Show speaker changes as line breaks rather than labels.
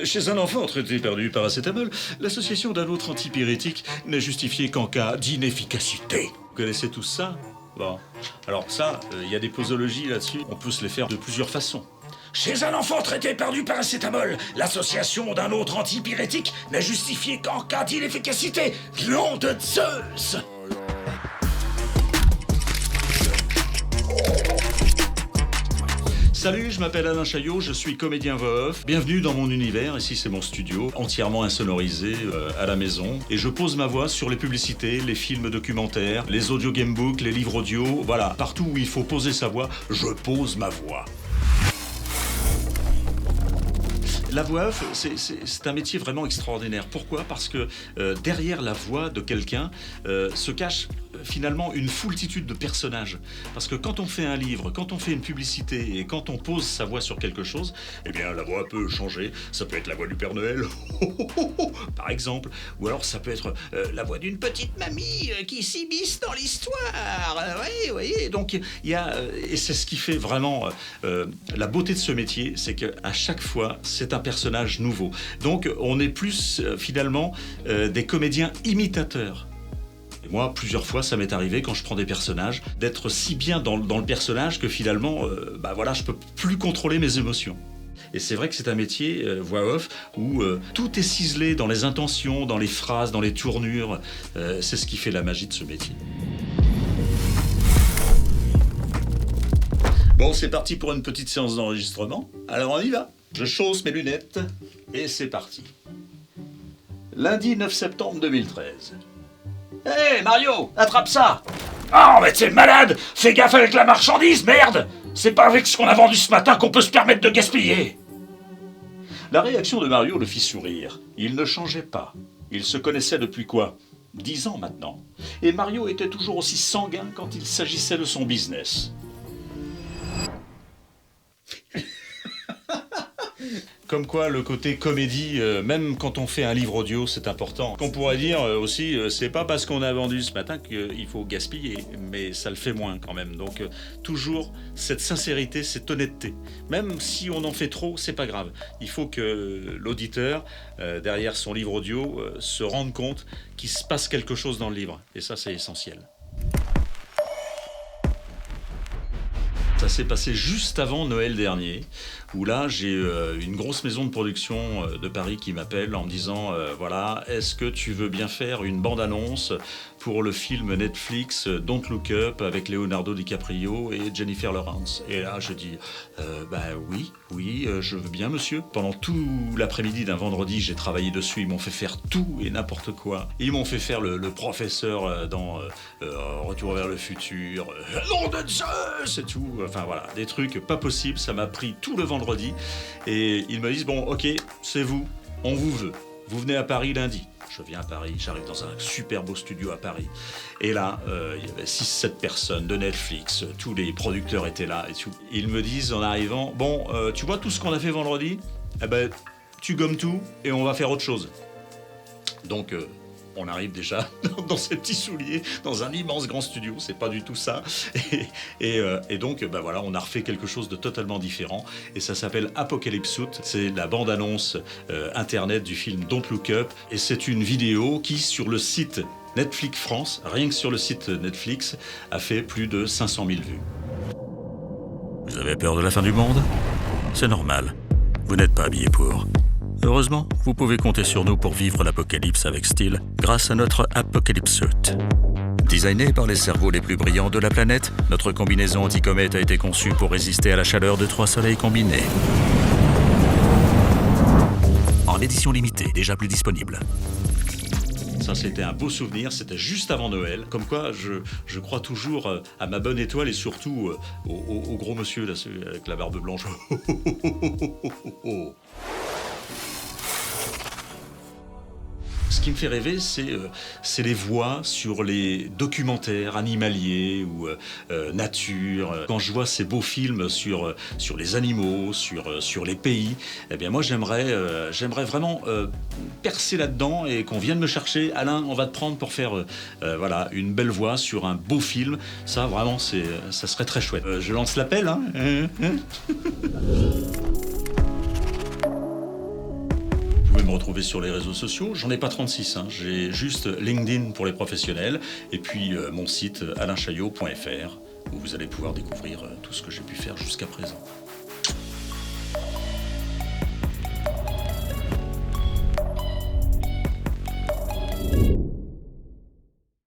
Chez un enfant traité par du paracétamol, l'association d'un autre antipyrétique n'est justifiée qu'en cas d'inefficacité. Vous connaissez tous ça? Bon. Alors ça, il y a des posologies là-dessus. On peut se les faire de plusieurs façons. Chez un enfant traité par du paracétamol, l'association d'un autre antipyrétique n'est justifiée qu'en cas d'inefficacité. Nom de Zeus! Salut, je m'appelle Alain Chaillot, je suis comédien voix off. Bienvenue dans mon univers, ici c'est mon studio, entièrement insonorisé à la maison. Et je pose ma voix sur les publicités, les films documentaires, les audio gamebooks, les livres audio. Voilà, partout où il faut poser sa voix, je pose ma voix. La voix off, c'est un métier vraiment extraordinaire. Pourquoi? Parce que derrière la voix de quelqu'un se cache finalement une foultitude de personnages. Parce que quand on fait un livre, quand on fait une publicité et quand on pose sa voix sur quelque chose, eh bien la voix peut changer. Ça peut être la voix du Père Noël, par exemple. Ou alors ça peut être la voix d'une petite mamie qui s'immisce dans l'histoire. Oui, oui. Donc il y a... et c'est ce qui fait vraiment la beauté de ce métier, c'est qu'à chaque fois, c'est un personnage nouveau. Donc on est plus finalement des comédiens imitateurs. Et moi, plusieurs fois, ça m'est arrivé quand je prends des personnages d'être si bien dans le personnage que finalement, je peux plus contrôler mes émotions. Et c'est vrai que c'est un métier, voix off, où tout est ciselé dans les intentions, dans les phrases, dans les tournures. C'est ce qui fait la magie de ce métier. Bon, c'est parti pour une petite séance d'enregistrement. Alors on y va. Je chausse mes lunettes et c'est parti. Lundi 9 septembre 2013. Hé, hey, Mario, attrape ça! Oh, mais t'es malade! Fais gaffe avec la marchandise, merde! C'est pas avec ce qu'on a vendu ce matin qu'on peut se permettre de gaspiller! La réaction de Mario le fit sourire. Il ne changeait pas. Il se connaissait depuis quoi? 10 ans maintenant. Et Mario était toujours aussi sanguin quand il s'agissait de son business. Comme quoi, le côté comédie, même quand on fait un livre audio, c'est important. Qu'on pourrait dire aussi, c'est pas parce qu'on a vendu ce matin qu'il faut gaspiller, mais ça le fait moins quand même. Donc, toujours cette sincérité, cette honnêteté. Même si on en fait trop, c'est pas grave. Il faut que l'auditeur, derrière son livre audio, se rende compte qu'il se passe quelque chose dans le livre. Et ça, c'est essentiel. Ça s'est passé juste avant Noël dernier, où là, j'ai une grosse maison de production de Paris qui m'appelle en me disant voilà, est-ce que tu veux bien faire une bande-annonce pour le film Netflix Don't Look Up avec Leonardo DiCaprio et Jennifer Lawrence? Et là, je dis oui, je veux bien, monsieur. Pendant tout l'après-midi d'un vendredi, j'ai travaillé dessus. Ils m'ont fait faire tout et n'importe quoi. Ils m'ont fait faire le professeur dans Retour vers le futur, nom de Zeus et tout. Enfin voilà, des trucs pas possibles. Ça m'a pris tout le vendredi. Et ils me disent bon, ok, c'est vous, on vous veut. Vous venez à Paris lundi. Je viens à Paris, j'arrive dans un super beau studio à Paris. Et là, il y avait 6-7 personnes de Netflix, tous les producteurs étaient là et tout. Ils me disent en arrivant, bon, tu vois tout ce qu'on a fait vendredi? Eh ben, tu gommes tout et on va faire autre chose. Donc, on arrive déjà dans ces petits souliers, dans un immense grand studio, c'est pas du tout ça. Et donc, voilà, on a refait quelque chose de totalement différent. Et ça s'appelle Apocalypse Suit. C'est la bande-annonce internet du film Don't Look Up. Et c'est une vidéo qui, sur le site Netflix France, rien que sur le site Netflix, a fait plus de 500 000 vues. Vous avez peur de la fin du monde? C'est normal. Vous n'êtes pas habillé pour. Heureusement, vous pouvez compter sur nous pour vivre l'apocalypse avec style grâce à notre Apocalypse Suit. Designé par les cerveaux les plus brillants de la planète, notre combinaison anti-comète a été conçue pour résister à la chaleur de 3 soleils combinés. En édition limitée, déjà plus disponible. Ça, c'était un beau souvenir, c'était juste avant Noël. Comme quoi, je crois toujours à ma bonne étoile et surtout au gros monsieur là, avec la barbe blanche. Ce qui me fait rêver, c'est les voix sur les documentaires animaliers ou nature. Quand je vois ces beaux films sur les animaux, sur les pays, eh bien moi j'aimerais vraiment percer là-dedans et qu'on vienne me chercher. Alain, on va te prendre pour faire une belle voix sur un beau film. Ça, vraiment, ça serait très chouette. Je lance l'appel, hein. me retrouver sur les réseaux sociaux. J'en ai pas 36, hein. J'ai juste LinkedIn pour les professionnels et puis mon site alainchaillot.fr où vous allez pouvoir découvrir tout ce que j'ai pu faire jusqu'à présent.